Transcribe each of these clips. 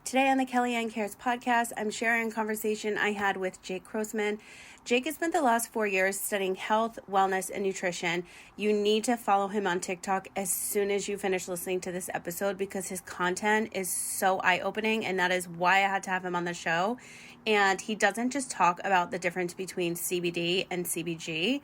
Today on the Kellyanne Cares podcast, I'm sharing a conversation I had with Jake Crossman. Jake has spent the last 4 years studying health, wellness, and nutrition. You need to follow him on TikTok as soon as you finish listening to this episode because his content is so eye-opening, and that is why I had to have him on the show. And he doesn't just talk about the difference between CBD and CBG.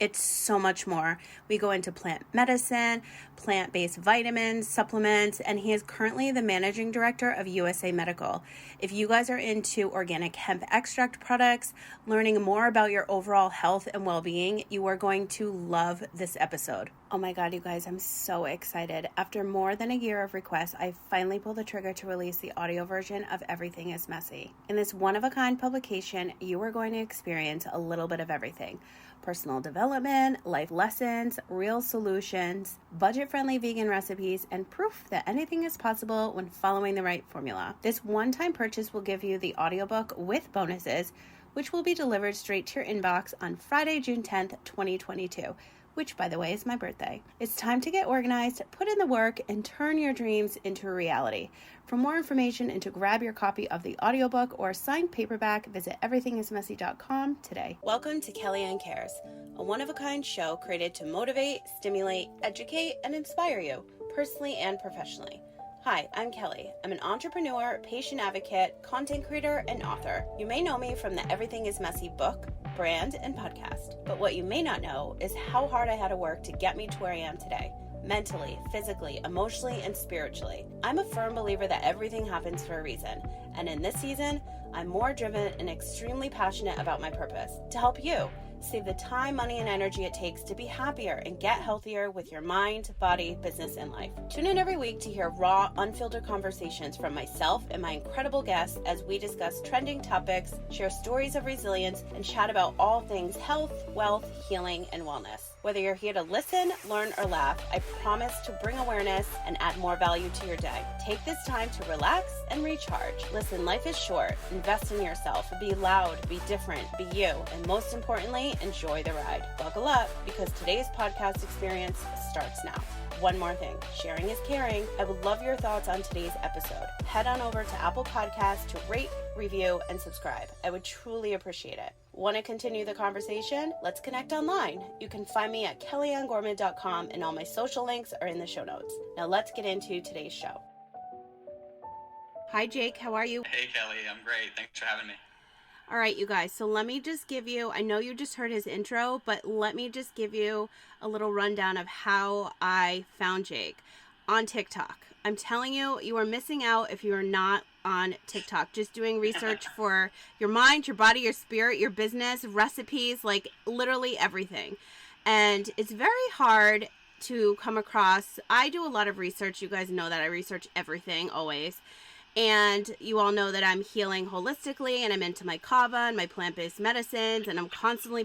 It's so much more. We go into plant medicine, plant-based vitamins, supplements, and he is currently the managing director of USA Medical. If you guys are into organic hemp extract products, learning more about your overall health and well-being, you are going to love this episode. Oh my God, you guys, I'm so excited. After more than a year of requests, I finally pulled the trigger to release the audio version of Everything is Messy. In this one-of-a-kind publication, you are going to experience a little bit of everything. Personal development, life lessons, real solutions, budget-friendly vegan recipes, and proof that anything is possible when following the right formula. This one-time purchase will give you the audiobook with bonuses, which will be delivered straight to your inbox on Friday, June 10th, 2022. Which, by the way, is my birthday. It's time to get organized, put in the work, and turn your dreams into a reality. For more information and to grab your copy of the audiobook or signed paperback, visit everythingismessy.com today. Welcome to Kellyanne Cares, a one-of-a-kind show created to motivate, stimulate, educate, and inspire you, personally and professionally. Hi, I'm Kelly. I'm an entrepreneur, patient advocate, content creator, and author. You may know me from the Everything is Messy book, brand, and podcast. But what you may not know is how hard I had to work to get me to where I am today. Mentally, physically, emotionally, and spiritually. I'm a firm believer that everything happens for a reason. And in this season, I'm more driven and extremely passionate about my purpose. To help you save the time, money, and energy it takes to be happier and get healthier with your mind, body, business, and life. Tune in every week to hear raw, unfiltered conversations from myself and my incredible guests as we discuss trending topics, share stories of resilience, and chat about all things health, wealth, healing, and wellness. Whether you're here to listen, learn, or laugh, I promise to bring awareness and add more value to your day. Take this time to relax and recharge. Listen, life is short. Invest in yourself. Be loud, be different, be you, and most importantly, enjoy the ride. Buckle up because today's podcast experience starts now. One more thing, sharing is caring. I would love your thoughts on today's episode. Head on over to Apple Podcasts to rate, review, and subscribe. I would truly appreciate it. Want to continue the conversation? Let's connect online. You can find me at kellyannegourmet.com and all my social links are in the show notes. Now let's get into today's show. Hi, Jake. How are you? Hey, Kelly. I'm great. Thanks for having me. All right, you guys. So let me just give you, I know you just heard his intro, but let me just give you a little rundown of how I found Jake on TikTok. I'm telling you, you are missing out if you are not on TikTok. Just doing research for your mind, your body, your spirit, your business, recipes, like literally everything. And it's very hard to come across. I do a lot of research. You guys know that I research everything always. And you all know that I'm healing holistically and I'm into my Kava and my plant-based medicines and I'm constantly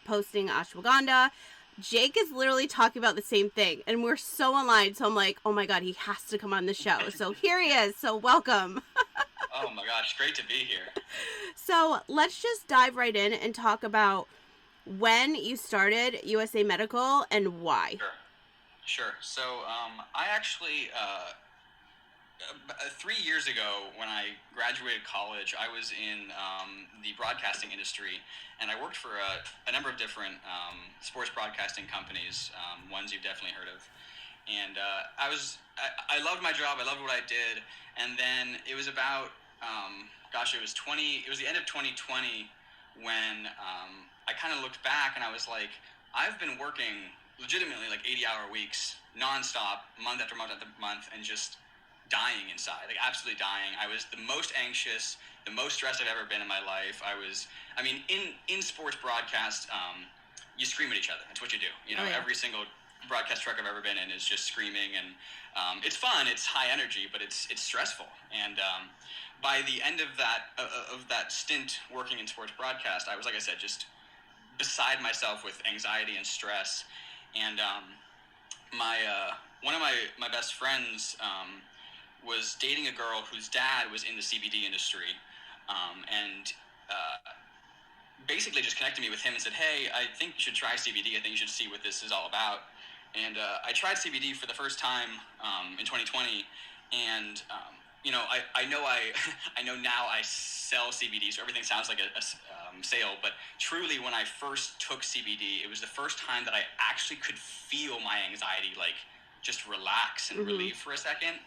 posting ashwagandha. Jake is literally talking about the same thing and we're so aligned. So I'm like, oh my God, he has to come on the show. So here he is. So welcome. Oh my gosh, great to be here. So let's just dive right in and talk about when you started USA Medical and why. Sure. So I actually... 3 years ago, when I graduated college, I was in the broadcasting industry, and I worked for a number of different sports broadcasting companies, ones you've definitely heard of. And I loved my job. I loved what I did. And then it was about, it was the end of 2020 when I kind of looked back and I was like, I've been working legitimately like 80-hour weeks, nonstop, month after month after month, and just dying inside, like absolutely dying. I was the most anxious, the most stressed I've ever been in my life. In sports broadcast, you scream at each other. That's what you do. You know, Every single broadcast truck I've ever been in is just screaming, and it's fun. It's high energy, but it's stressful. And by the end of that stint working in sports broadcast, I was, like I said, just beside myself with anxiety and stress. And one of my best friends was dating a girl whose dad was in the CBD industry, and basically just connected me with him and said, hey, I think you should try CBD. I think you should see what this is all about. And I tried CBD for the first time in 2020, and I know now I sell CBD, so everything sounds like a sale. But truly, when I first took CBD, it was the first time that I actually could feel my anxiety like just relax and relieve for a second.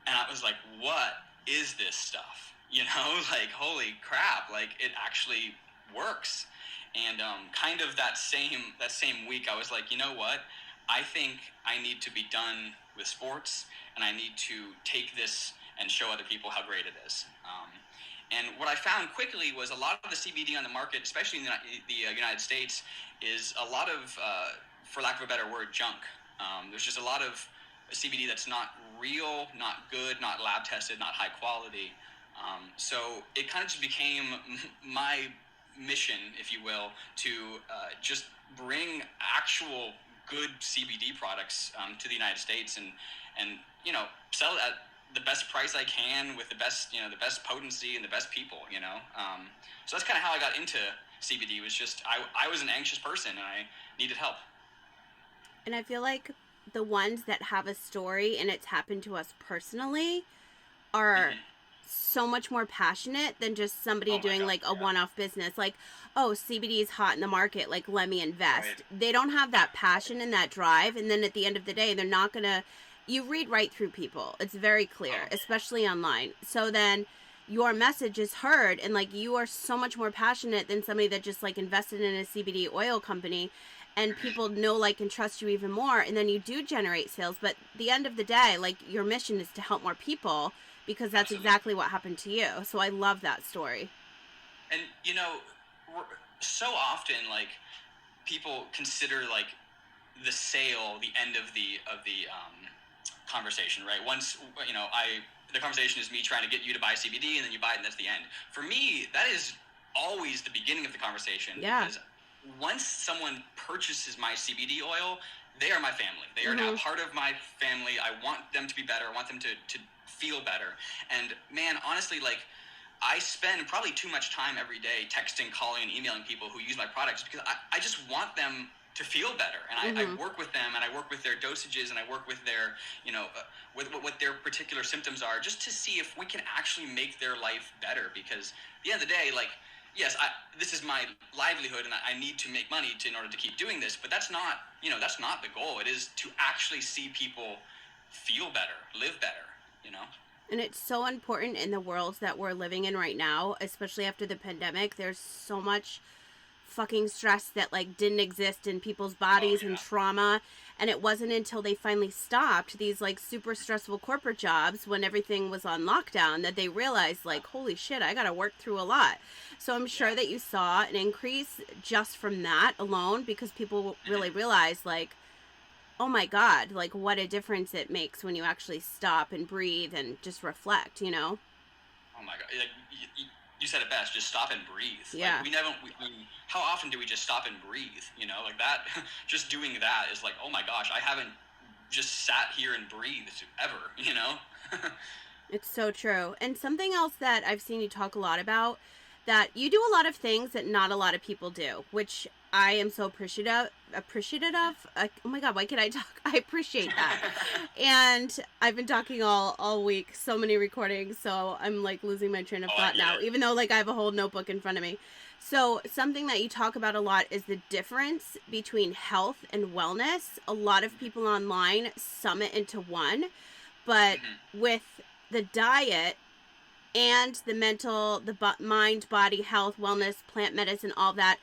And I was like, what is this stuff? Like, holy crap, like it actually works. And kind of that same week, I was like, you know what? I think I need to be done with sports, and I need to take this and show other people how great it is. And what I found quickly was a lot of the CBD on the market, especially in the United States, is a lot of, for lack of a better word, junk. There's just a lot of CBD that's not real, not good, not lab tested, not high quality. So it kind of just became my mission, if you will, to just bring actual good CBD products to the United States and sell it at the best price I can with the best potency and the best people. So that's kind of how I got into CBD. Was just I was an anxious person and I needed help. And I feel like the ones that have a story and it's happened to us personally are so much more passionate than just somebody doing like a one-off business. Like, oh, CBD is hot in the market, like let me invest. Right. They don't have that passion and that drive, and then at the end of the day, they're not gonna. You read right through people. It's very clear, especially online. So then your message is heard, and like you are so much more passionate than somebody that just like invested in a CBD oil company, and people know, like, and trust you even more, and then you do generate sales. But at the end of the day, like your mission is to help more people, because that's exactly what happened to you. So I love that story. And so often, like, people consider like the sale the end of the conversation, right? Once the conversation is me trying to get you to buy CBD, and then you buy it, and that's the end. For me, that is always the beginning of the conversation. Yeah. Because once someone purchases my CBD oil, they are my family. They are now part of my family. I want them to be better. I want them to feel better. And man, honestly, like, I spend probably too much time every day texting, calling, and emailing people who use my products, because I just want them to feel better. And I work with them, and I work with their dosages, and I work with their, with what their particular symptoms are, just to see if we can actually make their life better. Because at the end of the day, like, yes, this is my livelihood, and I need to make money in order to keep doing this. But that's not the goal. It is to actually see people feel better, live better, And it's so important in the world that we're living in right now, especially after the pandemic. There's so much fucking stress that like didn't exist in people's bodies and trauma. And it wasn't until they finally stopped these like super stressful corporate jobs when everything was on lockdown that they realized, like, holy shit, I gotta work through a lot. So I'm sure that you saw an increase just from that alone, because people really realized, like, oh my God, like what a difference it makes when you actually stop and breathe and just reflect, Oh my God. Like, you said it best, just stop and breathe. Yeah. Like, how often do we just stop and breathe? Like that, just doing that is like, oh my gosh, I haven't just sat here and breathed ever, It's so true. And something else that I've seen you talk a lot about, that you do a lot of things that not a lot of people do, which I am so appreciative of. Oh my God, why can't I talk? I appreciate that. And I've been talking all week, so many recordings, so I'm like losing my train of thought now, even though like I have a whole notebook in front of me. So something that you talk about a lot is the difference between health and wellness. A lot of people online sum it into one, but with the diet and the mental, the mind, body, health, wellness, plant medicine, all that,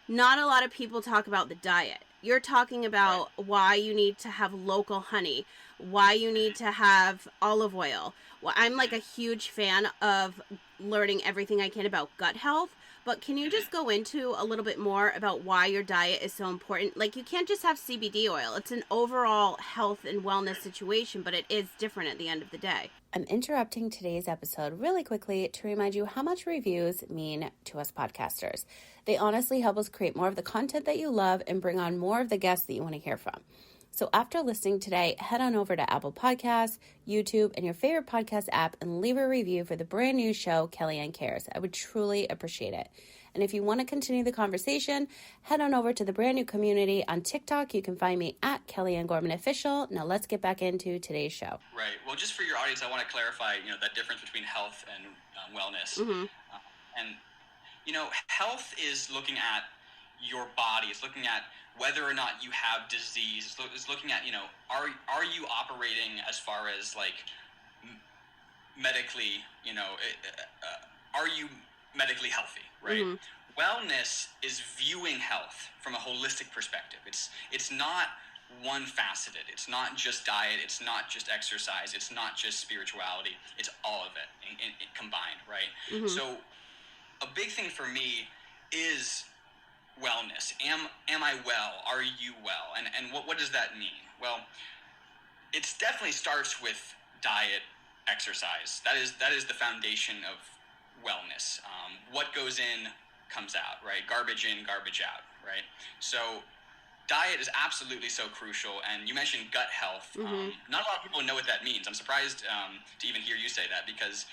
not a lot of people talk about the diet. You're talking about why you need to have local honey, why you need to have olive oil. Well, I'm like a huge fan of learning everything I can about gut health, but can you just go into a little bit more about why your diet is so important? Like, you can't just have CBD oil. It's an overall health and wellness situation, but it is different at the end of the day. I'm interrupting today's episode really quickly to remind you how much reviews mean to us podcasters. They honestly help us create more of the content that you love and bring on more of the guests that you want to hear from. So after listening today, head on over to Apple Podcasts, YouTube, and your favorite podcast app and leave a review for the brand new show, Kellyanne Cares. I would truly appreciate it. And if you want to continue the conversation, head on over to the brand new community on TikTok. You can find me at Kellyanne Gorman Official. Now let's get back into today's show. Right. Well, just for your audience, I want to clarify, that difference between health and wellness. And health is looking at your body. It's looking at whether or not you have disease. It's looking at, are you operating as far as like medically, are you medically healthy, right? Wellness is viewing health from a holistic perspective. It's not one faceted. It's not just diet. It's not just exercise. It's not just spirituality. It's all of it in combined, right? So a big thing for me is wellness. Am I well? Are you well? And what does that mean? Well, it definitely starts with diet, exercise. That is the foundation of wellness. What goes in comes out, right? Garbage in, garbage out, right? So diet is absolutely so crucial. And you mentioned gut health. Not a lot of people know what that means. I'm surprised to even hear you say that, because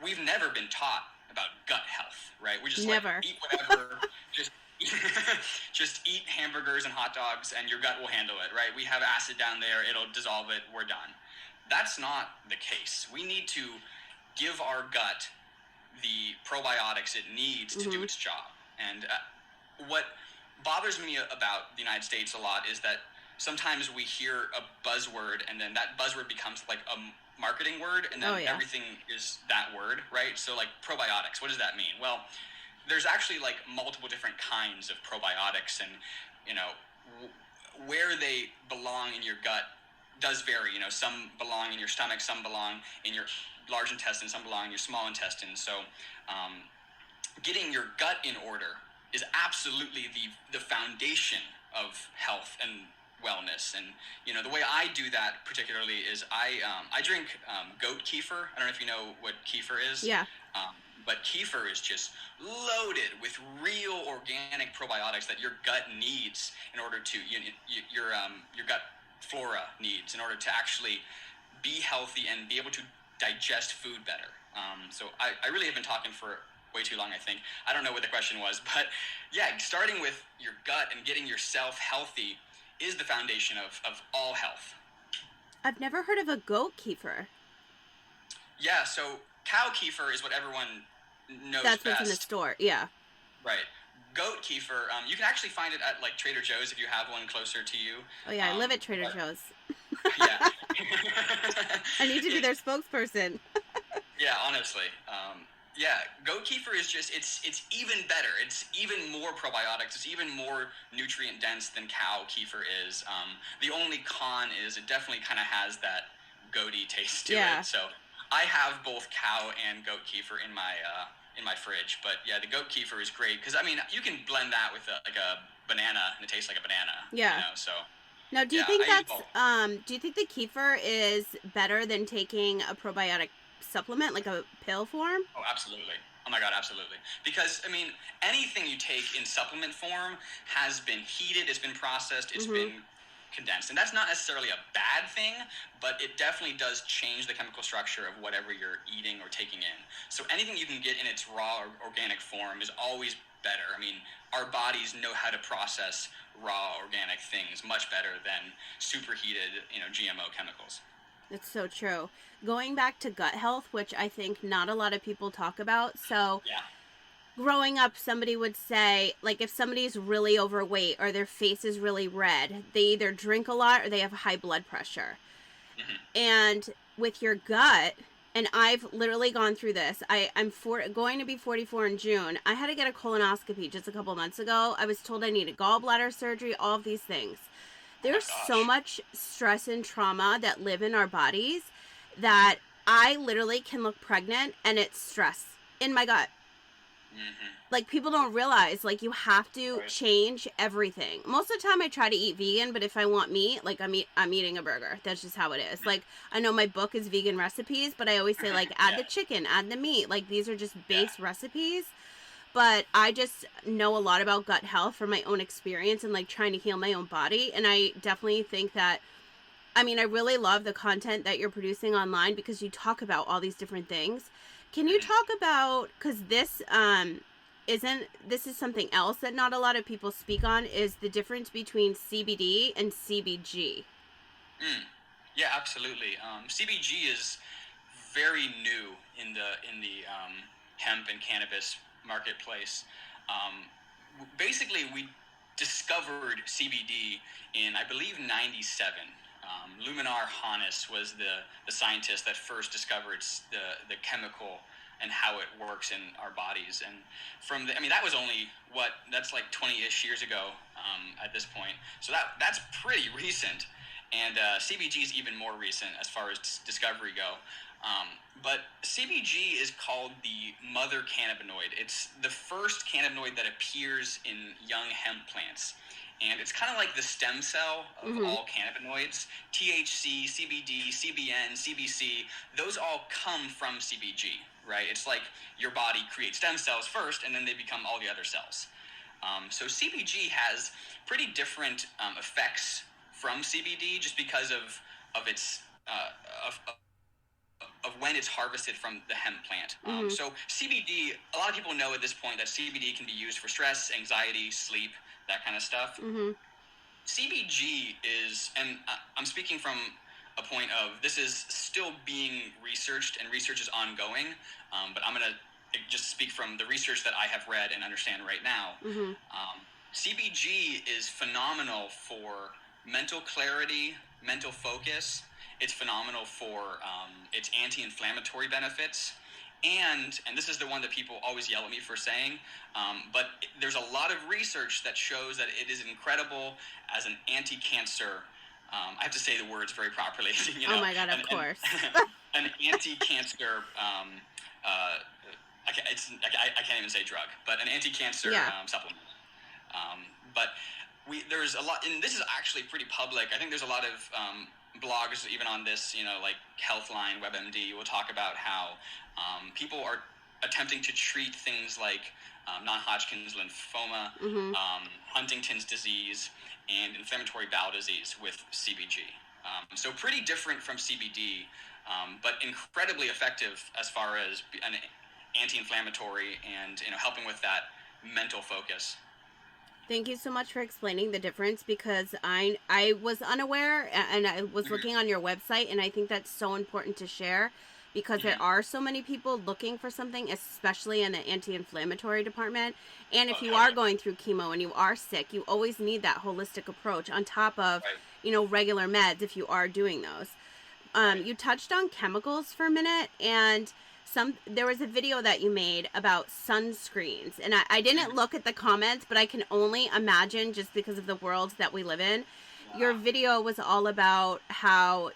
we've never been taught about gut health, right? We just like eat whatever, just eat hamburgers and hot dogs and your gut will handle it, right? We have acid down there, it'll dissolve it, we're done. That's not the case. We need to give our gut the probiotics it needs to do its job. And what bothers me about the United States a lot is that sometimes we hear a buzzword and then that buzzword becomes like a marketing word, and then everything is that word, right? So like probiotics, what does that mean? Well, there's actually like multiple different kinds of probiotics, and where they belong in your gut does vary. Some belong in your stomach, some belong in your large intestine, some belong in your small intestine. So getting your gut in order is absolutely the foundation of health and wellness. And the way I do that particularly is I drink goat kefir. I don't know if you know what kefir is. But kefir is just loaded with real organic probiotics that your gut needs in order to your gut flora needs in order to actually be healthy and be able to digest food better. So I really have been talking for way too long, I think. I don't know what the question was, but yeah, starting with your gut and getting yourself healthy is the foundation of all health. I've never heard of a goat kefir. Yeah, so cow kefir is what everyone knows That's best. what's in the store, yeah. Right. Goat kefir, you can actually find it at like Trader Joe's if you have one closer to you. Oh yeah, I live at Trader Joe's. Yeah. I need to be their spokesperson. Yeah, honestly. Goat kefir is just, it's even better. It's even more probiotics. It's even more nutrient dense than cow kefir is. The only con is it definitely kind of has that goaty taste to it. So I have both cow and goat kefir in my fridge. But yeah, the goat kefir is great because you can blend that with like a banana and it tastes like a banana. Yeah. So. Now, do you think do you think the kefir is better than taking a probiotic supplement, like a pill form? Oh, absolutely. Oh my God, absolutely. Because, anything you take in supplement form has been heated, it's been processed, it's been condensed. And that's not necessarily a bad thing, but it definitely does change the chemical structure of whatever you're eating or taking in. So anything you can get in its raw or organic form is always better. Our bodies know how to process raw organic things much better than superheated, GMO chemicals. That's so true. Going back to gut health, which I think not a lot of people talk about. So growing up, somebody would say, like, if somebody's really overweight or their face is really red, they either drink a lot or they have high blood pressure. And with your gut, and I've literally gone through this. I'm going to be 44 in June. I had to get a colonoscopy just a couple months ago. I was told I needed gallbladder surgery, all of these things. There's so much stress and trauma that live in our bodies that I literally can look pregnant and it's stress in my gut. Like, people don't realize, like, you have to change everything. Most of the time I try to eat vegan, but if I want meat, like, I'm eating a burger. That's just how it is. Like, I know my book is vegan recipes, but I always say, like, add the chicken, add the meat. Like, these are just base recipes. but I just know a lot about gut health from my own experience and like trying to heal my own body. And I definitely think that, I mean, I really love the content that you're producing online because you talk about all these different things. Can you talk about, because this is something else that not a lot of people speak on, is the difference between CBD and CBG. Yeah, absolutely. CBG is very new in the hemp and cannabis marketplace. Basically, we discovered CBD in, I believe, '97. Luminar Hannes was the scientist that first discovered the chemical and how it works in our bodies. And that was only that's like 20-ish years ago at this point. So that's pretty recent. And CBG is even more recent as far as discovery go. But CBG is called the mother cannabinoid. It's the first cannabinoid that appears in young hemp plants. And it's kind of like the stem cell of all cannabinoids. THC, CBD, CBN, CBC, those all come from CBG, right? It's like your body creates stem cells first, and then they become all the other cells. So CBG has pretty different effects from CBD just because of its of when it's harvested from the hemp plant. So CBD, a lot of people know at this point that CBD can be used for stress, anxiety, sleep, that kind of stuff. CBG is, and I'm speaking from a point of, this is still being researched and research is ongoing, but I'm going to just speak from the research that I have read and understand right now. CBG is phenomenal for mental clarity, mental focus. It's phenomenal for its anti-inflammatory benefits. And this is the one that people always yell at me for saying, but there's a lot of research that shows that it is incredible as an anti-cancer. I have to say the words very properly. You know? Oh my God, of course. An anti-cancer, I can't even say drug, but an anti-cancer supplement. But there's a lot, and this is actually pretty public. I think there's a lot of blogs even on this, like Healthline, WebMD will talk about how people are attempting to treat things like non-Hodgkin's lymphoma, Huntington's disease, and inflammatory bowel disease with CBG. So pretty different from CBD, but incredibly effective as far as an anti-inflammatory and helping with that mental focus. Thank you so much for explaining the difference, because I was unaware, and I was looking on your website, and I think that's so important to share, because there are so many people looking for something, especially in the anti-inflammatory department. And if you are going through chemo and you are sick, you always need that holistic approach on top of, regular meds if you are doing those. You touched on chemicals for a minute, and there was a video that you made about sunscreens, and I didn't look at the comments, but I can only imagine, just because of the world that we live in. Your video was all about how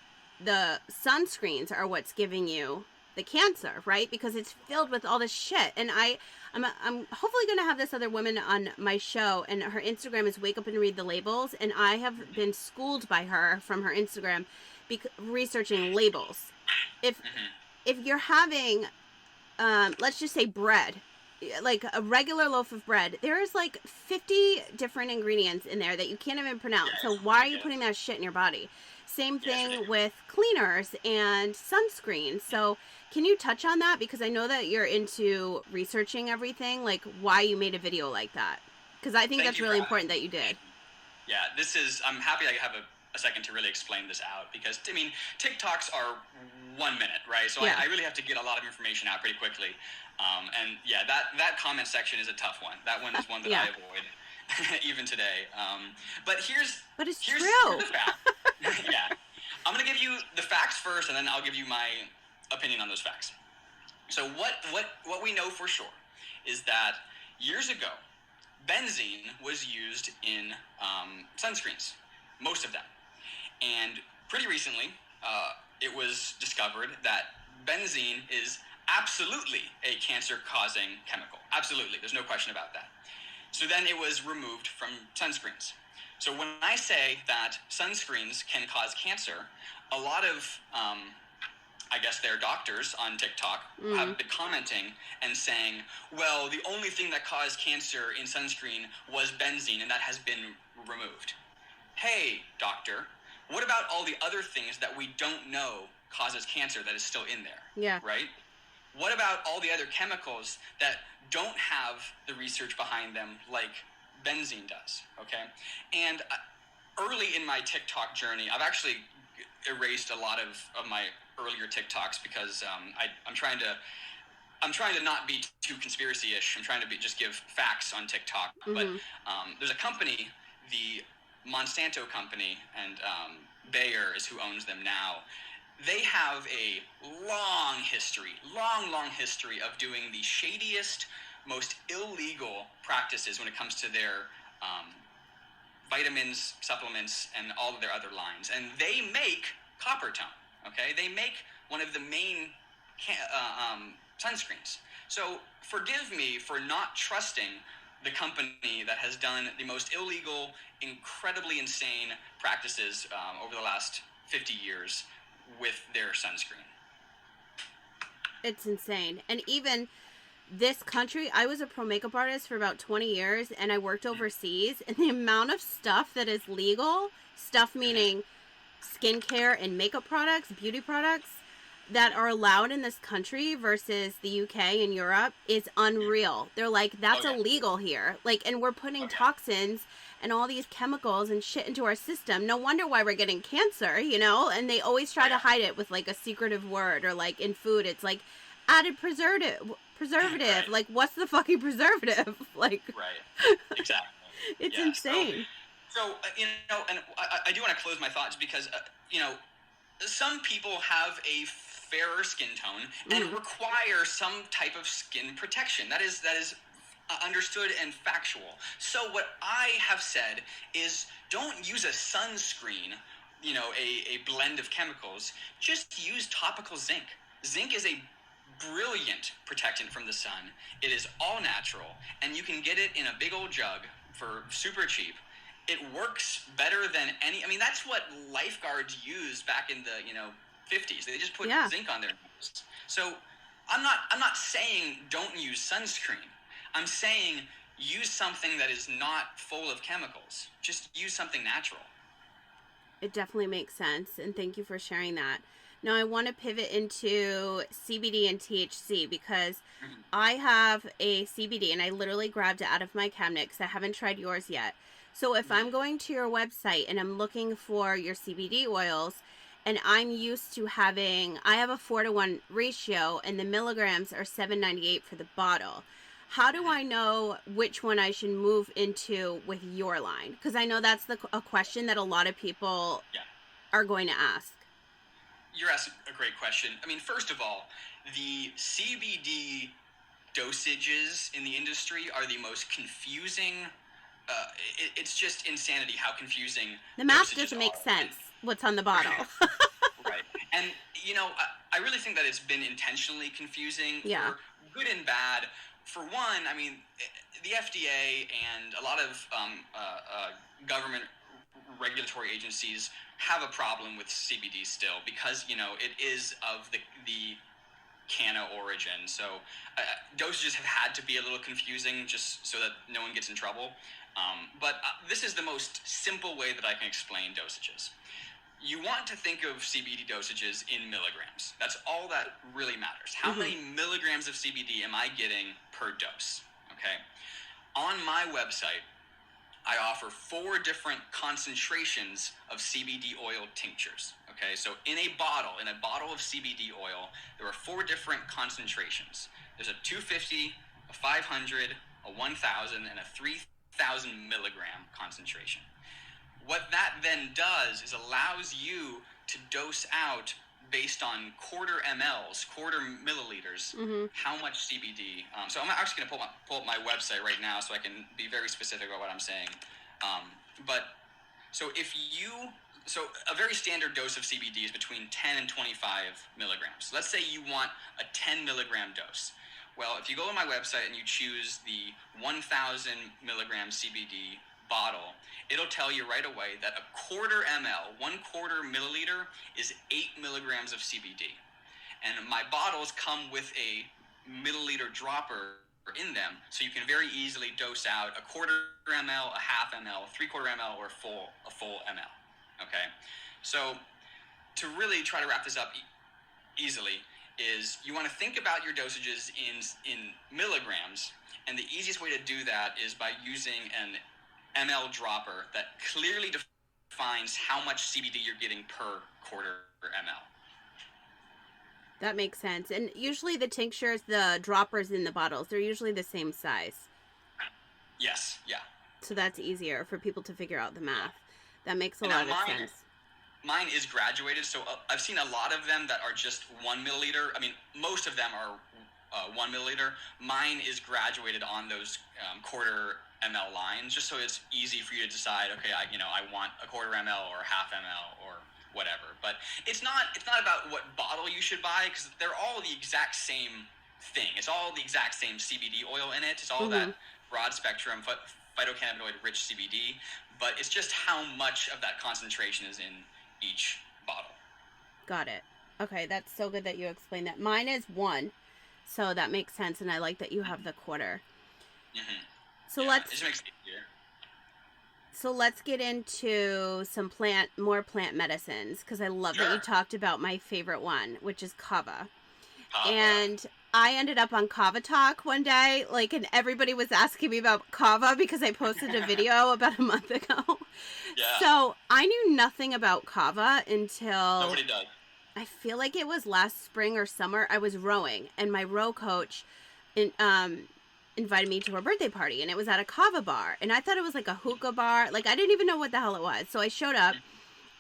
the sunscreens are what's giving you the cancer, right? Because it's filled with all this shit. And I'm hopefully going to have this other woman on my show, and her Instagram is Wake Up and Read the Labels, and I have been schooled by her from her Instagram researching labels. If you're having, let's just say bread, like a regular loaf of bread, there's like 50 different ingredients in there that you can't even pronounce. So why are you putting that shit in your body? Same thing with cleaners and sunscreen. So can you touch on that? Because I know that you're into researching everything, like why you made a video like that. Because I think that's really important that you did. Yeah, I'm happy I have a second to really explain this out, because TikToks are 1 minute, right? So I really have to get a lot of information out pretty quickly. And yeah, that comment section is a tough one. That one is one that I avoid even today. But here's true. The fact. Yeah, I'm gonna give you the facts first, and then I'll give you my opinion on those facts. So what we know for sure is that years ago, benzene was used in sunscreens, most of them. And pretty recently, it was discovered that benzene is absolutely a cancer-causing chemical. Absolutely. There's no question about that. So then it was removed from sunscreens. So when I say that sunscreens can cause cancer, a lot of I guess their doctors on TikTok have been commenting and saying, well, the only thing that caused cancer in sunscreen was benzene, and that has been removed. Hey, doctor, what about all the other things that we don't know causes cancer that is still in there? Yeah. Right? What about all the other chemicals that don't have the research behind them like benzene does? Okay? And early in my TikTok journey, I've actually erased a lot of my earlier TikToks because I'm trying to not be too conspiracy-ish. I'm trying to just give facts on TikTok. But there's a company, the Monsanto company, and Bayer is who owns them now. They have a long history of doing the shadiest, most illegal practices when it comes to their vitamins, supplements, and all of their other lines. And they make copper tone, okay? They make one of the main sunscreens. So forgive me for not trusting the company that has done the most illegal, incredibly insane practices over the last 50 years with their sunscreen. It's insane. And even this country, I was a pro makeup artist for about 20 years, and I worked overseas, and the amount of stuff that is legal, stuff meaning skincare and makeup products, beauty products, that are allowed in this country versus the UK and Europe is unreal. They're like, that's illegal here. Like, and we're putting toxins and all these chemicals and shit into our system. No wonder why we're getting cancer, you know? And they always try to hide it with like a secretive word, or like in food, it's like added preservative. Right. Like, what's the fucking preservative? Like, right. Exactly. It's insane. So you know, and I do want to close my thoughts because, you know, some people have a fairer skin tone and require some type of skin protection. That is understood and factual. So what I have said is, don't use a sunscreen, you know, a blend of chemicals. Just use topical zinc. Zinc is a brilliant protectant from the sun. It is all natural, and you can get it in a big old jug for super cheap. It works better than any. I mean, that's what lifeguards used back in the, you know, 50s. They just put zinc on their nose. So I'm not saying don't use sunscreen. I'm saying use something that is not full of chemicals. Just use something natural. It definitely makes sense, and thank you for sharing that. Now I want to pivot into CBD and THC because I have a CBD, and I literally grabbed it out of my cabinet because I haven't tried yours yet. So if I'm going to your website and I'm looking for your CBD oils, and I'm used to having, I have a 4-to-1 ratio, and the milligrams are 798 for the bottle. How do I know which one I should move into with your line? Because I know that's a question that a lot of people are going to ask. You're asking a great question. I mean, first of all, the CBD dosages in the industry are the most confusing. It's just insanity how confusing the math doesn't make sense. What's on the bottle? Right. And you know, I really think that it's been intentionally confusing for good and bad. For one, I mean, the FDA and a lot of government regulatory agencies have a problem with CBD still because, you know, it is of the canna origin. So dosages have had to be a little confusing just so that no one gets in trouble. But this is the most simple way that I can explain dosages. You want to think of CBD dosages in milligrams. That's all that really matters. How many milligrams of CBD am I getting per dose? Okay. On my website, I offer 4 different concentrations of CBD oil tinctures. Okay. So in a bottle of CBD oil, there are 4 different concentrations. There's a 250, a 500, a 1,000, and a 3,000 milligram concentration. What that then does is allows you to dose out based on quarter milliliters, how much CBD. So I'm actually going to pull up my website right now so I can be very specific about what I'm saying. So a very standard dose of CBD is between 10 and 25 milligrams. Let's say you want a 10 milligram dose. Well, if you go to my website and you choose the 1,000 milligram CBD bottle, it'll tell you right away that a quarter milliliter is 8 milligrams of CBD. And my bottles come with a milliliter dropper in them, so you can very easily dose out a quarter ml, a half ml, 3/4 ml, or a full ml. Okay, so to really try to wrap this up easily is you want to think about your dosages in milligrams, and the easiest way to do that is by using an ml dropper that clearly defines how much CBD you're getting per quarter ml. That makes sense. And usually the tinctures, the droppers in the bottles, they're usually the same size. Yes, yeah. So that's easier for people to figure out the math. That makes a lot of sense. Mine is graduated, so I've seen a lot of them that are just 1 milliliter. I mean, most of them are 1 milliliter. Mine is graduated on those quarter ml lines, just so it's easy for you to decide, okay, I want a quarter ml or half ml or whatever. But it's not about what bottle you should buy, because they're all the exact same thing. It's all the exact same CBD oil in it. It's all that broad spectrum phytocannabinoid rich CBD, but it's just how much of that concentration is in each bottle. Got it. Okay, that's so good that you explained that. Mine is 1, so that makes sense, and I like that you have the quarter. Mm-hmm. So it just makes it easier. So let's get into some more plant medicines, because I love that you talked about my favorite one, which is Kava. And I ended up on Kava Talk one day, and everybody was asking me about Kava because I posted a video about a month ago. Yeah. So I knew nothing about Kava until... Nobody does. I feel like it was last spring or summer. I was rowing, and my row coach invited me to a birthday party, and it was at a Kava bar, and I thought it was like a hookah bar. I didn't even know what the hell it was. So I showed up,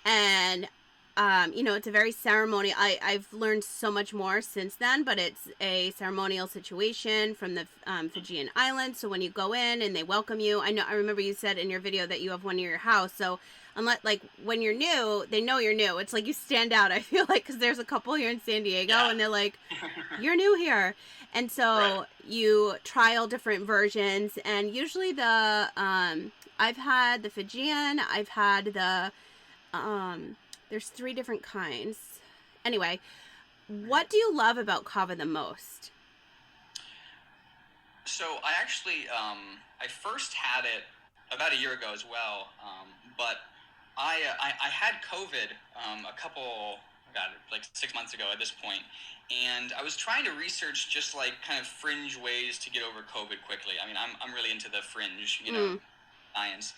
and it's a very ceremonial. I've learned so much more since then, but it's a ceremonial situation from the Fijian islands. So when you go in and they welcome you, I remember you said in your video that you have one near your house. So unless, when you're new, they know you're new. It's like you stand out, I feel like, because there's a couple here in San Diego, and they're like, you're new here. And so you trial different versions, and usually I've had the Fijian, I've had the, there's 3 different kinds. Anyway, what do you love about Kava the most? So I actually, I first had it about a year ago as well, but I had COVID a couple, 6 months ago at this point, and I was trying to research just kind of fringe ways to get over COVID quickly. I mean, I'm really into the fringe, science,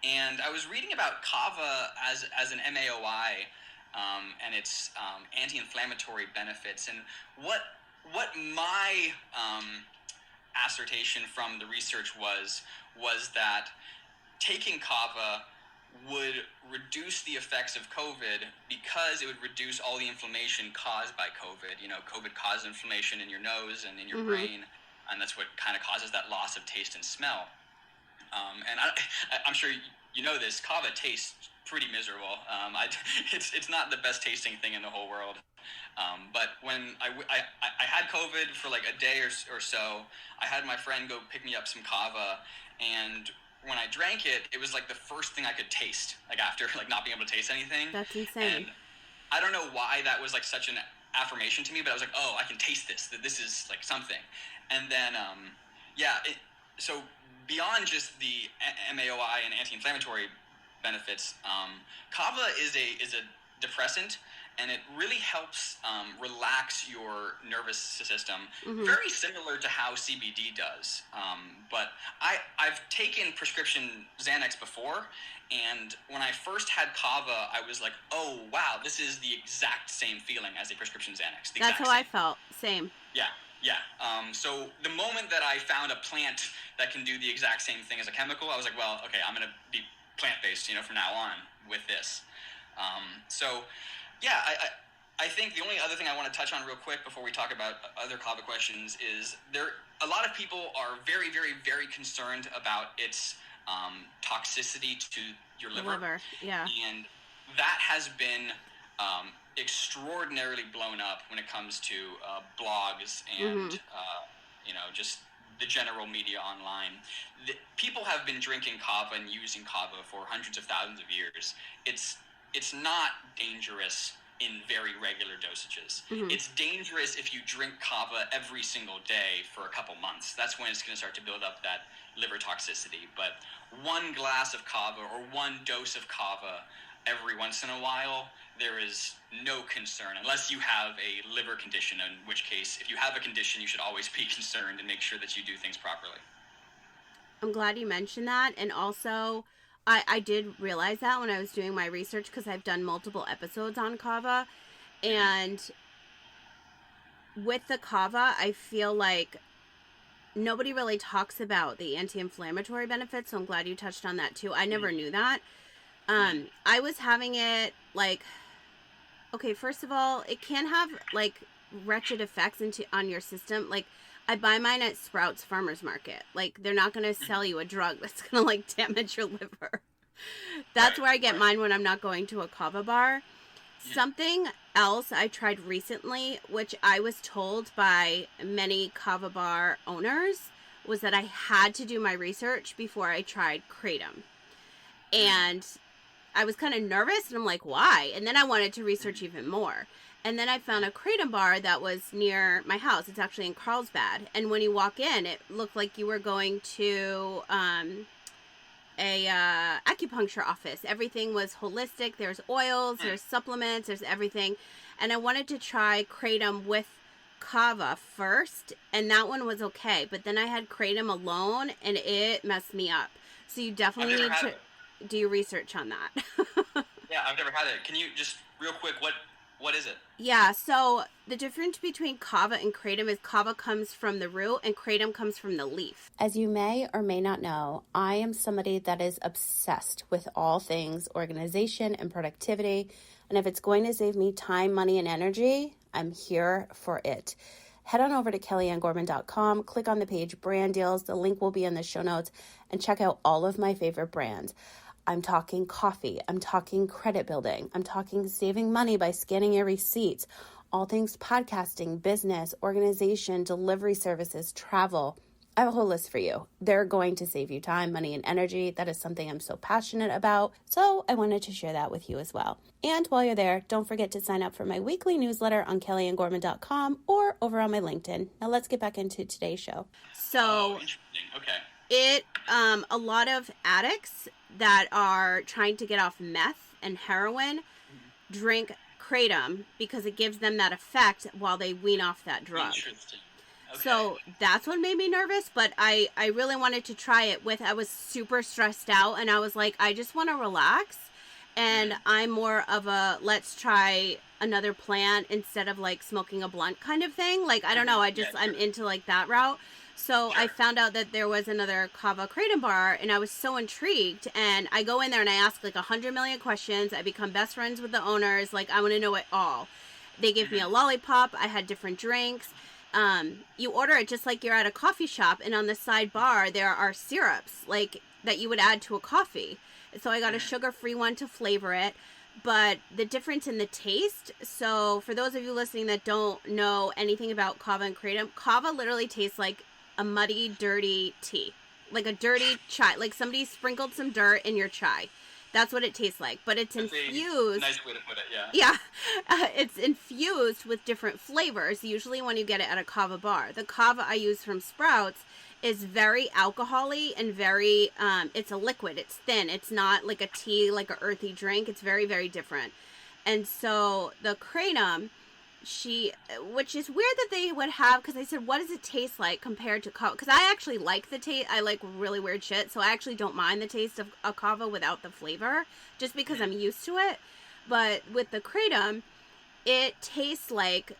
and I was reading about Kava as an MAOI, and its anti-inflammatory benefits, and what my assertion from the research was that taking Kava would reduce the effects of COVID because it would reduce all the inflammation caused by COVID. COVID causes inflammation in your nose and in your brain, and that's what kind of causes that loss of taste and smell. And I'm sure you know this, Kava tastes pretty miserable. It's not the best tasting thing in the whole world. But when I had COVID for a day or so, I had my friend go pick me up some Kava, and when I drank it, it was the first thing I could taste, after not being able to taste anything. That's insane. And I don't know why that was such an affirmation to me, but I was oh, I can taste this, that this is something. And then, so beyond just the MAOI and anti-inflammatory benefits, Kava is a depressant, and it really helps relax your nervous system, very similar to how CBD does. But I've taken prescription Xanax before, and when I first had Kava, I was oh, wow, this is the exact same feeling as a prescription Xanax. That's how I felt. Same. Yeah. So the moment that I found a plant that can do the exact same thing as a chemical, I was well, okay, I'm going to be plant-based, from now on with this. I think the only other thing I want to touch on real quick before we talk about other Kava questions is a lot of people are very, very, very concerned about its toxicity to your liver. Yeah. And that has been extraordinarily blown up when it comes to blogs and just the general media online. People have been drinking Kava and using Kava for hundreds of thousands of years. It's not dangerous in very regular dosages. Mm-hmm. It's dangerous if you drink kava every single day for a couple months. That's when it's going to start to build up that liver toxicity. But one glass of kava or one dose of kava every once in a while, there is no concern, unless you have a liver condition, in which case, if you have a condition, you should always be concerned and make sure that you do things properly. I'm glad you mentioned that. And also, I did realize that when I was doing my research, because I've done multiple episodes on kava. And with the kava, I feel like nobody really talks about the anti-inflammatory benefits. So I'm glad you touched on that too. I never knew that. I was having it like, okay, first of all, it can have like wretched effects on your system. Like, I buy mine at Sprouts Farmers Market. Like, they're not going to sell you a drug that's going to like damage your liver. That's where I get mine when I'm not going to a kava bar. Yeah. Something else I tried recently, which I was told by many kava bar owners, was that I had to do my research before I tried kratom. And I was kind of nervous, and I'm like, why? And then I wanted to research even more. And then I found a kratom bar that was near my house. It's actually in Carlsbad. And when you walk in, it looked like you were going to a acupuncture office. Everything was holistic. There's oils, there's supplements, there's everything. And I wanted to try kratom with kava first, and that one was okay. But then I had kratom alone, and it messed me up. So you definitely need to do your research on that. Yeah, I've never had it. Can you just real quick, what is it? Yeah, so the difference between kava and kratom is kava comes from the root and kratom comes from the leaf. As you may or may not know, I am somebody that is obsessed with all things organization and productivity. And if it's going to save me time, money, and energy, I'm here for it. Head on over to kellyanngorman.com, click on the page Brand Deals. The link will be in the show notes, and check out all of my favorite brands. I'm talking coffee. I'm talking credit building. I'm talking saving money by scanning your receipts. All things podcasting, business, organization, delivery services, travel. I have a whole list for you. They're going to save you time, money, and energy. That is something I'm so passionate about. So I wanted to share that with you as well. And while you're there, don't forget to sign up for my weekly newsletter on kellyanngorman.com or over on my LinkedIn. Now let's get back into today's show. So interesting. Okay. A lot of addicts that are trying to get off meth and heroin drink kratom because it gives them that effect while they wean off that drug. Interesting. Okay. So that's what made me nervous, but I really wanted to try it I was super stressed out, and I was like, I just want to relax, and I'm more of a let's try another plant instead of like smoking a blunt kind of thing. Like, I don't know, I'm into like that route. So I found out that there was another kava kratom bar, and I was so intrigued, and I go in there and I ask like 100 million questions. I become best friends with the owners. Like, I want to know it all. They give me a lollipop. I had different drinks. You order it just like you're at a coffee shop, and on the sidebar there are syrups like that you would add to a coffee. So I got a sugar-free one to flavor it. But the difference in the taste, so for those of you listening that don't know anything about kava and kratom, kava literally tastes like a muddy, dirty tea. Like a dirty chai. Like somebody sprinkled some dirt in your chai. That's what it tastes like. But it's infused. Nice way to put it, yeah. Yeah. It's infused with different flavors, usually when you get it at a kava bar. The kava I use from Sprouts is very alcohol-y and very, it's a liquid. It's thin. It's not like a tea, like a earthy drink. It's very, very different. And so the kratom, which is weird that they would have, because I said, what does it taste like compared to kava? Because I actually like the taste. I like really weird shit, so I actually don't mind the taste of a kava without the flavor, just because I'm used to it. But with the kratom, it tastes like,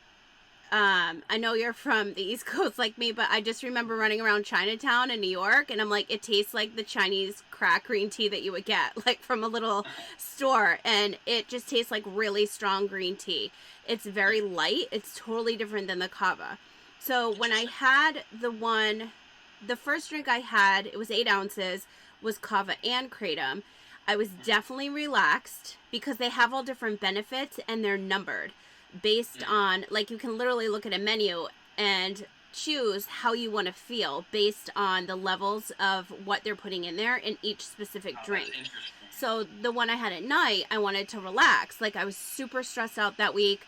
I know you're from the East Coast like me, but I just remember running around Chinatown in New York, and I'm like, it tastes like the Chinese crack green tea that you would get, like from a little store, and it just tastes like really strong green tea. It's very light. It's totally different than the kava. So when I had the first drink I had, it was 8 ounces, was kava and kratom. I was definitely relaxed because they have all different benefits and they're numbered based on, like, you can literally look at a menu and choose how you want to feel based on the levels of what they're putting in there in each specific drink. That's interesting. So the one I had at night, I wanted to relax. Like, I was super stressed out that week.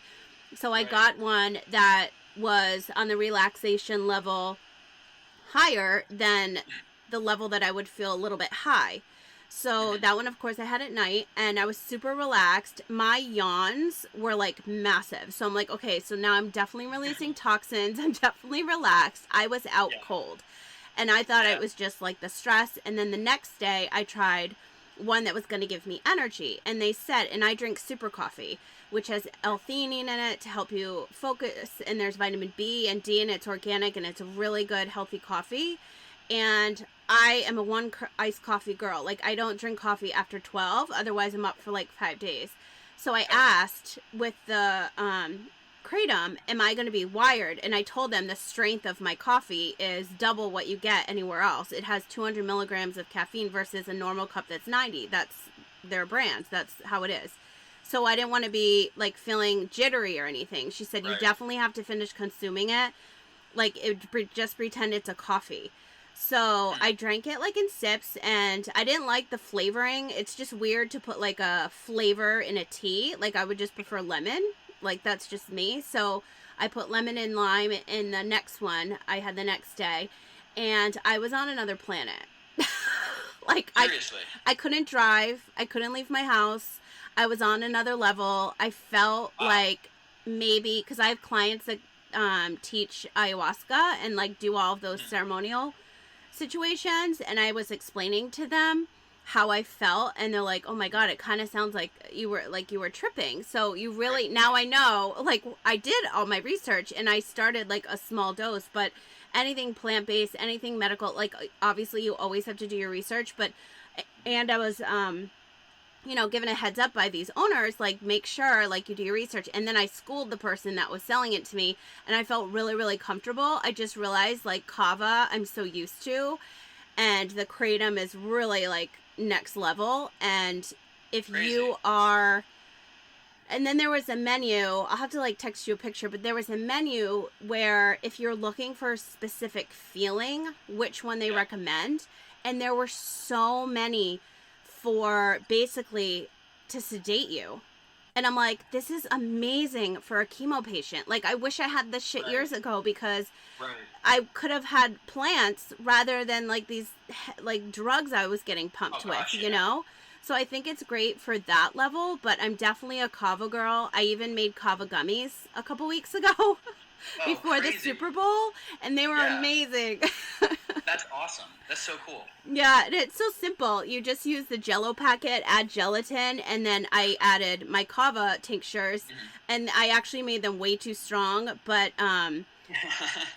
So I got one that was on the relaxation level higher than the level that I would feel a little bit high. So that one, of course, I had at night, and I was super relaxed. My yawns were like massive. So I'm like, okay, so now I'm definitely releasing toxins. I'm definitely relaxed. I was out cold. And I thought it was just like the stress. And then the next day I tried one that was going to give me energy. And they said, and I drink super coffee, which has L-theanine in it to help you focus. And there's vitamin B and D, and it's organic, and it's a really good, healthy coffee. And I am a one iced coffee girl. Like, I don't drink coffee after 12. Otherwise, I'm up for like 5 days. So I asked with the Kratom, am I going to be wired? And I told them the strength of my coffee is double what you get anywhere else. It has 200 milligrams of caffeine versus a normal cup that's 90. That's their brands. That's how it is. So I didn't want to be like feeling jittery or anything. She said, you definitely have to finish consuming it. Like, just pretend it's a coffee. So I drank it like in sips, and I didn't like the flavoring. It's just weird to put like a flavor in a tea. Like, I would just prefer lemon. Like, that's just me. So I put lemon and lime in the next one I had the next day, and I was on another planet. Like, seriously. I couldn't drive. I couldn't leave my house. I was on another level. I felt like maybe, because I have clients that teach ayahuasca and like do all of those ceremonial situations, and I was explaining to them how I felt, and they're like, oh my god, it kind of sounds like you were tripping. So you really, now I know, like, I did all my research, and I started like a small dose, but anything plant-based, anything medical, like, obviously you always have to do your research, but, and I was given a heads up by these owners, like, make sure, like, you do your research. And then I schooled the person that was selling it to me, and I felt really, really comfortable. I just realized, like, Kava, I'm so used to, and the Kratom is really, like, next level. And if you are, and then there was a menu, I'll have to, like, text you a picture, but there was a menu where if you're looking for a specific feeling, which one they recommend, and there were so many for basically to sedate you. And I'm like, this is amazing for a chemo patient. Like, I wish I had this shit years ago, because I could have had plants rather than like these like drugs I was getting pumped with, you know? So I think it's great for that level, but I'm definitely a Kava girl. I even made Kava gummies a couple weeks ago before the Super Bowl, and they were amazing. That's awesome. That's so cool. Yeah, and it's so simple. You just use the Jello packet, add gelatin, and then I added my Kava tinctures, and I actually made them way too strong, but I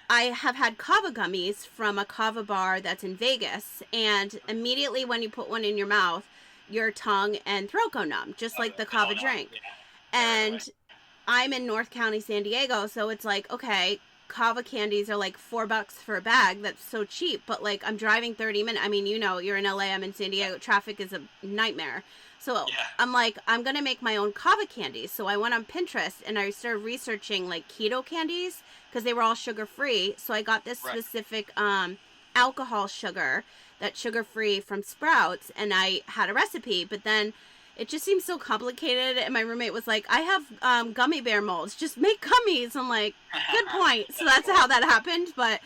have had Kava gummies from a Kava bar that's in Vegas, and immediately when you put one in your mouth, your tongue and throat go numb, just like the Kava drink. And I'm in North County, San Diego, so it's like, okay, Kava candies are like $4 for a bag. That's so cheap. But like, I'm driving 30 minutes. I mean, you know, you're in LA, I'm in San Diego. Traffic is a nightmare. So I'm like, I'm going to make my own Kava candies. So I went on Pinterest and I started researching like keto candies, because they were all sugar free. So I got this specific alcohol sugar that's sugar free from Sprouts, and I had a recipe, but then it just seems so complicated, and my roommate was like, I have gummy bear molds, just make gummies. I'm like, good point. So that's how that happened. But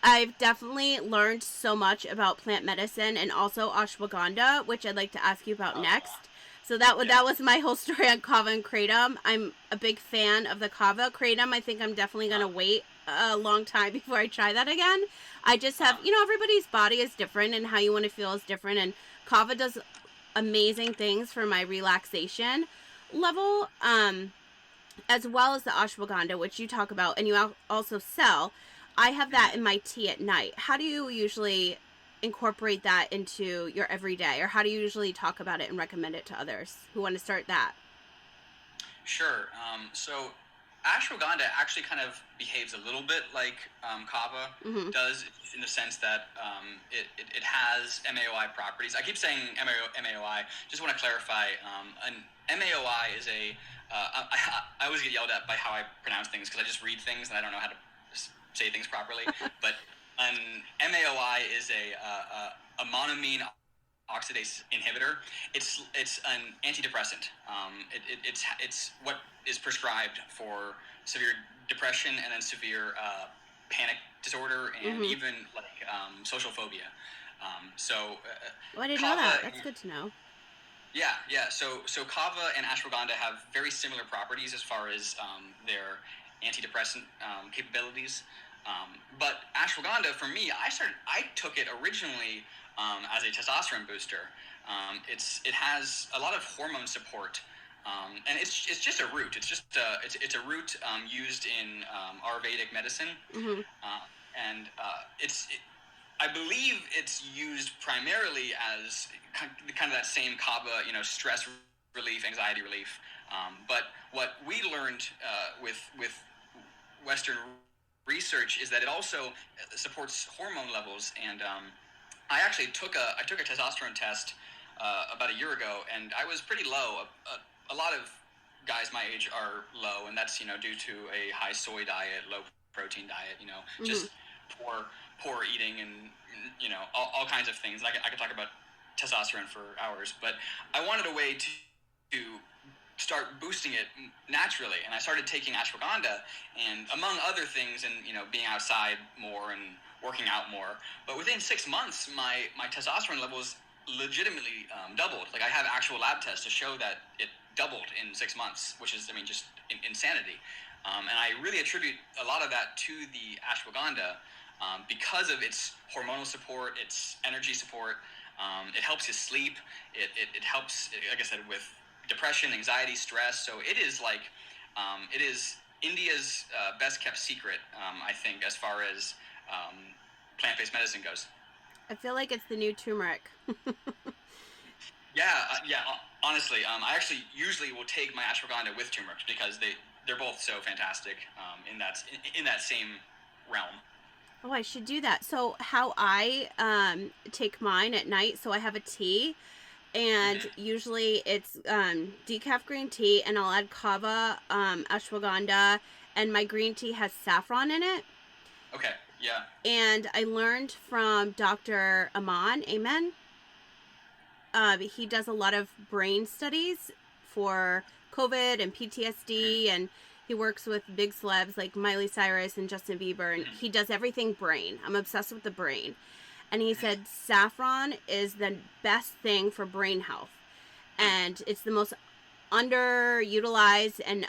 I've definitely learned so much about plant medicine, and also ashwagandha, which I'd like to ask you about next. So that was my whole story on Kava and Kratom. I'm a big fan of the Kava. Kratom, I think I'm definitely going to wait a long time before I try that again. I just have, everybody's body is different, and how you want to feel is different, and Kava does amazing things for my relaxation level, as well as the ashwagandha, which you talk about and you also sell. I have that in my tea at night. How do you usually incorporate that into your everyday, or how do you usually talk about it and recommend it to others who want to start that? Sure. So ashwagandha actually kind of behaves a little bit like Kava does, in the sense that it has MAOI properties. I keep saying MAOI. Just want to clarify. An MAOI is I always get yelled at by how I pronounce things, because I just read things and I don't know how to say things properly. But an MAOI is a monoamine oxidase inhibitor. It's an antidepressant. It's what is prescribed for severe depression and then severe panic disorder and even like social phobia. I didn't know that. That's good to know. Yeah. So Kava and Ashwagandha have very similar properties as far as their antidepressant capabilities. But Ashwagandha, for me, I took it originally as a testosterone booster. It has a lot of hormone support, and it's just a root. It's just it's a root used in Ayurvedic medicine, I believe it's used primarily as kind of that same Kava, stress relief, anxiety relief. But what we learned with Western research is that it also supports hormone levels. And I actually took a testosterone test about a year ago, and I was pretty low. A lot of guys my age are low, and that's due to a high soy diet, low protein diet, just poor eating and all kinds of things. I could talk about testosterone for hours, but I wanted a way to start boosting it naturally, and I started taking ashwagandha, and among other things, and being outside more and working out more. But within 6 months, my testosterone levels legitimately doubled. Like, I have actual lab tests to show that it doubled in 6 months, which is just insanity. And I really attribute a lot of that to the ashwagandha. Because of its hormonal support, its energy support, it helps you sleep. It helps, like I said, with depression, anxiety, stress. So it is it is India's best kept secret, I think, as far as plant-based medicine goes. I feel like it's the new turmeric. Yeah. Honestly, I actually usually will take my ashwagandha with turmeric because they're both so fantastic in that same realm. Oh, I should do that. So how I take mine at night, so I have a tea, and usually it's decaf green tea, and I'll add kava, ashwagandha, and my green tea has saffron in it. Okay, yeah. And I learned from Dr. Amen. He does a lot of brain studies for COVID and PTSD, and he works with big celebs like Miley Cyrus and Justin Bieber, and he does everything brain. I'm obsessed with the brain. And he said saffron is the best thing for brain health. And it's the most underutilized and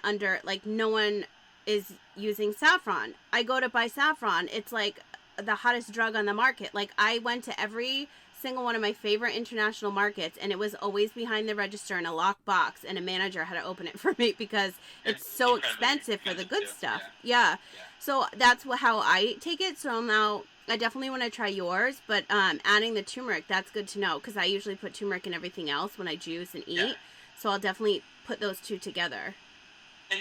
no one is using saffron. I go to buy saffron. It's like the hottest drug on the market. Like, I went to every single one of my favorite international markets, and it was always behind the register in a locked box, and a manager had to open it for me because it's so expensive for the good stuff. Yeah. So that's how I take it. So now I definitely want to try yours, but adding the turmeric, that's good to know, because I usually put turmeric in everything else when I juice and eat. So I'll definitely put those two together. And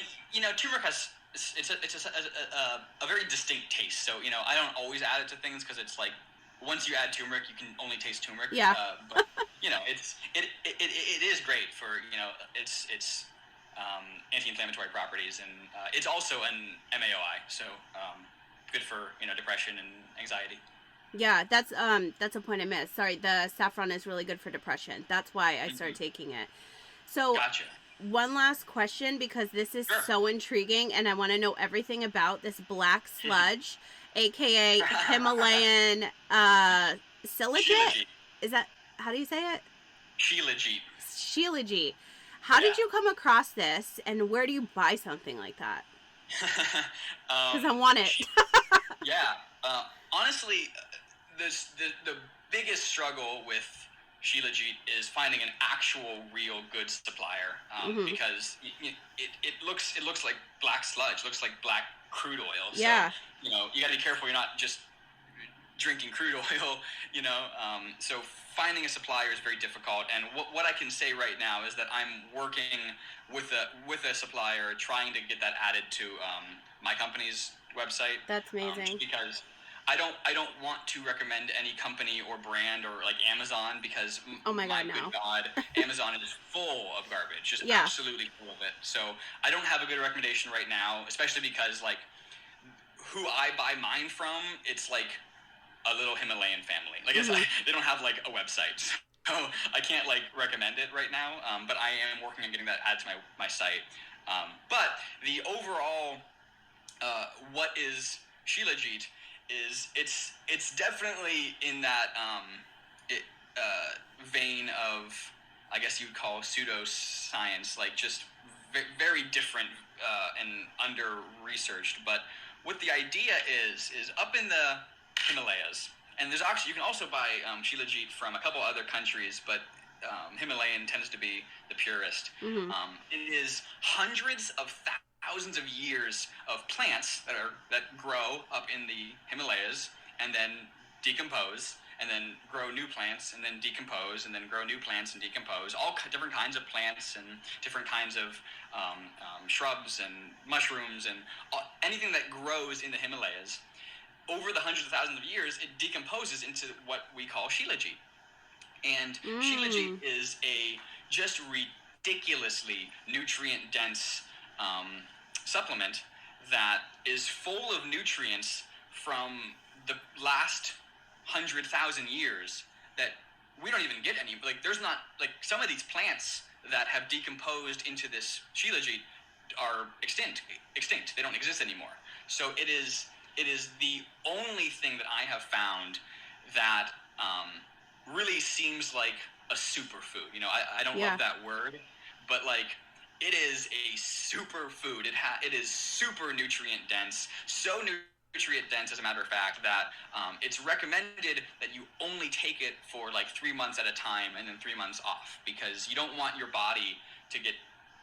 turmeric has a very distinct taste. So I don't always add it to things because it's like, once you add turmeric, you can only taste turmeric. Yeah. But it is great for its anti-inflammatory properties, and it's also an MAOI, so good for depression and anxiety. Yeah, that's a point I missed. Sorry, the saffron is really good for depression. That's why I started taking it. So, gotcha. One last question, because this is so intriguing, and I want to know everything about this black sludge. AKA Himalayan Shilajit. Is that, how do you say it? Shilajit. How did you come across this, and where do you buy something like that? Because I want it. Honestly, the biggest struggle with Shilajit is finding an actual real good supplier, because it looks like black sludge, looks like black crude oil. Yeah. So, you got to be careful you're not just drinking crude oil, so finding a supplier is very difficult. And what I can say right now is that I'm working with a supplier, trying to get that added to my company's website. That's amazing. Because I don't want to recommend any company or brand or like Amazon, because good God, Amazon is full of garbage, just absolutely full of it. So I don't have a good recommendation right now, especially because like who I buy mine from, it's like a little Himalayan family. Like it's they don't have like a website, so I can't like recommend it right now. But I am working on getting that added to my site. But the overall, what is Shilajit is it's definitely in that vein of, I guess you'd call pseudoscience, like just very different and under-researched. But what the idea is up in the Himalayas, and there's actually, you can also buy Shilajit from a couple other countries, but Himalayan tends to be the purest. It is hundreds of thousands of years of plants that grow up in the Himalayas and then decompose, and then grow new plants, and then decompose, and then grow new plants and decompose. All different kinds of plants and different kinds of shrubs and mushrooms and anything that grows in the Himalayas. Over the hundreds of thousands of years, it decomposes into what we call Shilajit. And Shilajit is a just ridiculously nutrient-dense supplement that is full of nutrients from the last 100,000 years that we don't even get any. Like, there's not, like, some of these plants that have decomposed into this Shilajit are extinct. They don't exist anymore. So it is the only thing that I have found that really seems like a superfood. You know, I don't love that word, but like, it is a superfood. It is super nutrient dense, so nutrient dense, as a matter of fact, that it's recommended that you only take it for like 3 months at a time and then 3 months off, because you don't want your body to get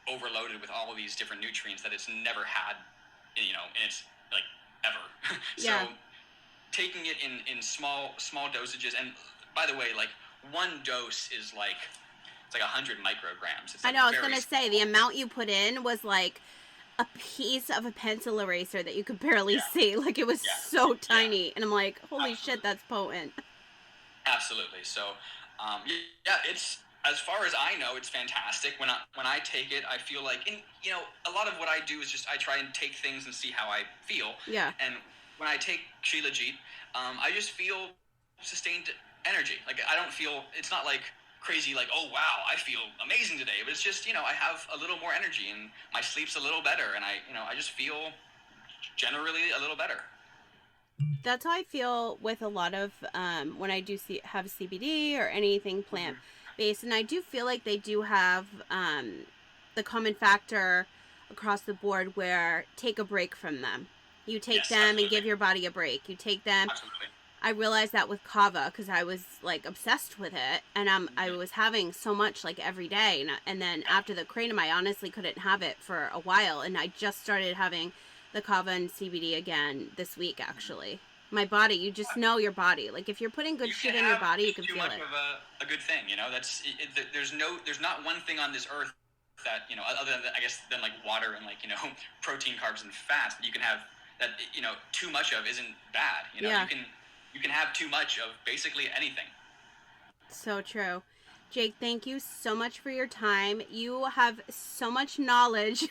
overloaded with all of these different nutrients that it's never had, you know, and it's like ever. So taking it in small dosages, and by the way, like, one dose is like, it's like 100 micrograms. It's like, I know, I was going to say, the amount you put in was like a piece of a pencil eraser that you could barely see. Like, it was so tiny. And I'm like, holy shit, that's potent. Absolutely. So, it's, as far as I know, it's fantastic. When I take it, I feel like, and, you know, a lot of what I do is just, I try and take things and see how I feel. Yeah. And when I take Shilajit, I just feel sustained energy. Like, I don't feel, it's not like crazy, like, oh wow, I feel amazing today, but it's just, you know, I have a little more energy and my sleep's a little better, and I just feel generally a little better. That's how I feel with a lot of when I do have CBD or anything plant based, and I do feel like they do have the common factor across the board where take a break from them. You take them and give your body a break. You take them. Absolutely. I realized that with Kava, because I was like obsessed with it, and I was having so much like every day, and then after the kratom, I honestly couldn't have it for a while, and I just started having the Kava and CBD again this week. Actually, my body, you just know your body. Like, if you're putting good shit in your body, you can feel it. Too much of a good thing, you know. That's there's not one thing on this earth that, you know, other than, I guess, than like water and, like, you know, protein, carbs, and fats that you can have, that, you know, too much of isn't bad. You know, you can have too much of basically anything. So true. Jake, thank you so much for your time. You have so much knowledge.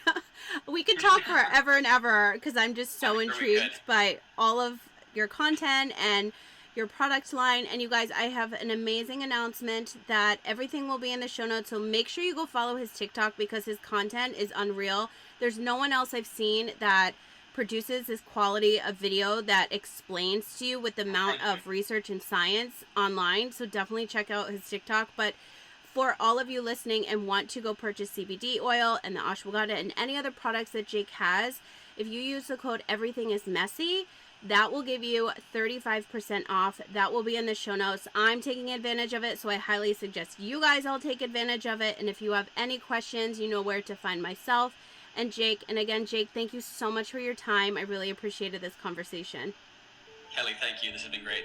We could talk forever and ever, because I'm just so intrigued by all of your content and your product line. And you guys, I have an amazing announcement that everything will be in the show notes. So make sure you go follow his TikTok, because his content is unreal. There's no one else I've seen that produces this quality of video that explains to you with the amount of research and science online. So definitely check out his TikTok. But for all of you listening and want to go purchase CBD oil and the ashwagandha and any other products that Jake has, if you use the code EverythingIsMessy, that will give you 35% off. That will be in the show notes. I'm taking advantage of it, so I highly suggest you guys all take advantage of it. And if you have any questions, you know where to find myself and Jake. And again, Jake, thank you so much for your time. I really appreciated this conversation. Kelly, thank you. This has been great.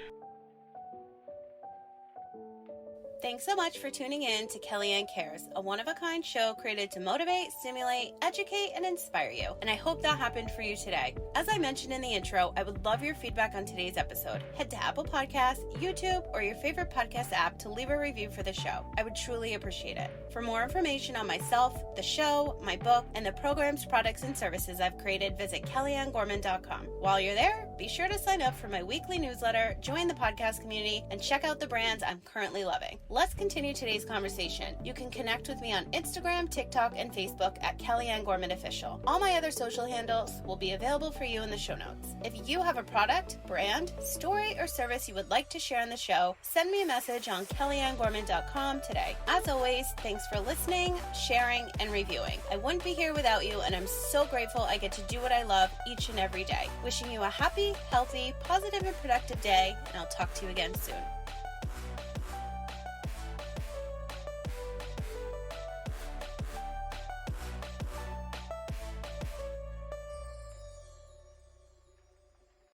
Thanks so much for tuning in to Kellyanne Cares, a one-of-a-kind show created to motivate, stimulate, educate, and inspire you. And I hope that happened for you today. As I mentioned in the intro, I would love your feedback on today's episode. Head to Apple Podcasts, YouTube, or your favorite podcast app to leave a review for the show. I would truly appreciate it. For more information on myself, the show, my book, and the programs, products, and services I've created, visit kellyanngorman.com. While you're there, be sure to sign up for my weekly newsletter, join the podcast community, and check out the brands I'm currently loving. Let's continue today's conversation. You can connect with me on Instagram, TikTok, and Facebook at Kellyanne Gorman Official. All my other social handles will be available for you in the show notes. If you have a product, brand, story, or service you would like to share on the show, send me a message on kellyanngorman.com today. As always, thanks for listening, sharing, and reviewing. I wouldn't be here without you, and I'm so grateful I get to do what I love each and every day. Wishing you a happy, healthy, positive, and productive day, and I'll talk to you again soon.